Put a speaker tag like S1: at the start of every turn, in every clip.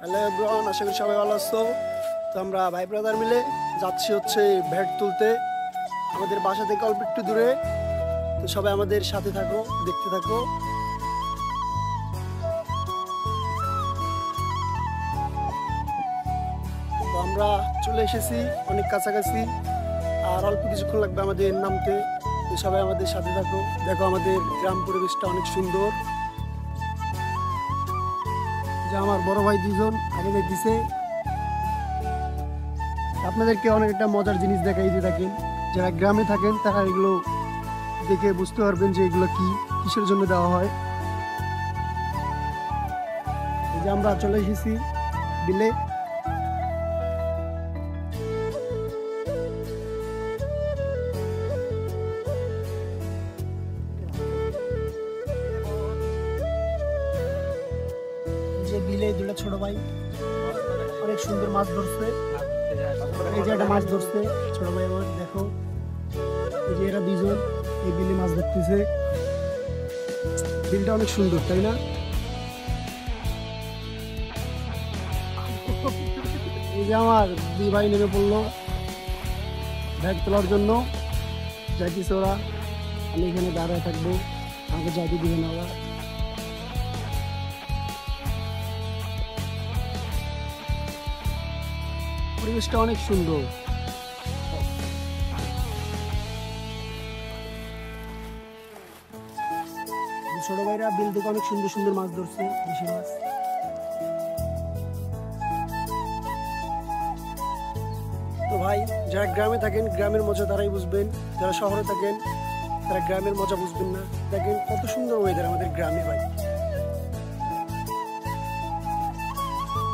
S1: Hello everyone, আশা করি সবাই ভালো আছো। তো আমরা ভাই ব্রাদার মিলে যাচ্ছি হচ্ছে ভ্যাট তুলতে আমাদের বাসা থেকে অল্প একটু দূরে। তো সবাই আমাদের সাথে থাকো, দেখতে থাকো। তো আমরা চলে এসেছি অনেক কাছাকাছি, আর অল্প কিছুক্ষণ লাগবে আমাদের নামতে। তো সবাই আমাদের সাথে থাকো, দেখো আমাদের গ্রাম পরিবেশটা অনেক সুন্দর। যে আমার বড় ভাই দুজন আগে দেখতেছে, আপনাদেরকে অনেক একটা মজার জিনিস দেখাই যে দেখেন, যারা গ্রামে থাকেন তারা এগুলো দেখে বুঝতে পারবেন যে এগুলো কি, কিসের জন্য দেওয়া হয়। এই যে আমরা চলে এসেছি বিলে। যে বিলে দুটো ছোট ভাই অনেক সুন্দর মাছ ধরছে। এই যে একটা মাছ ধরছে ছোট ভাই আমার, দেখো এই যে এরা দুজন এই বিলে মাছ ধরতেছে। বিলটা অনেক সুন্দর, তাই না? এই যে আমার দুই ভাই নেমে পড়লো ব্যাগ তোলার জন্য, যাইতেছে ওরা। আমি এখানে দাঁড়ায় থাকবো, আমাকে যাইতে দিবে না ওরা। পরিবেশটা অনেক সুন্দর। ছোট ভাইরা বিল থেকে অনেক সুন্দর সুন্দর মাছ ধরছে, দেশি মাছ। তো ভাই, যারা গ্রামে থাকেন গ্রামের মজা তারাই বুঝবেন, যারা শহরে থাকেন তারা গ্রামের মজা বুঝবেন না। দেখেন কত সুন্দর ওয়েদার আমাদের গ্রামে ভাই,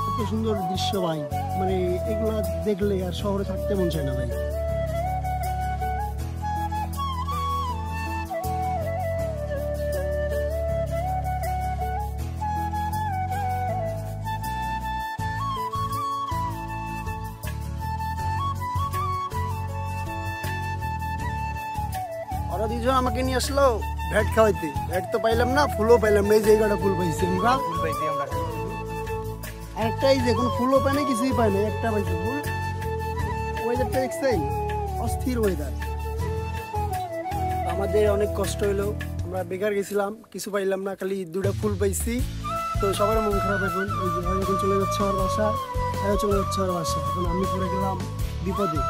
S1: কত সুন্দর দৃশ্য ভাই। মানে এগুলা দেখলে আর শহরে থাকতে মন চায় না ভাই। ওরা দুজন আমাকে নিয়ে আসলো ভ্যাট খাওয়াইতে। ভ্যাট তো পাইলাম না, ফুলও পাইলাম না। এই জায়গাটা ফুল পাইছি আমরা, একটা এই যে কোনো ফুলও পাই না, কিছুই পাই না, একটা পাইছি ফুল। ওয়েদারটা দেখছেন, অস্থির ওয়েদার। আমাদের অনেক কষ্ট হইলো, আমরা বেকার গেছিলাম, কিছু পাইলাম না, খালি দুটা ফুল পাইছি। তো সবার মন খারাপ এখন। ওই যে ভাই এখন চলে যাচ্ছে আমার বাসা, চলে যাচ্ছে আমার বাসা। এখন আমি পড়ে গেলাম বিপদে।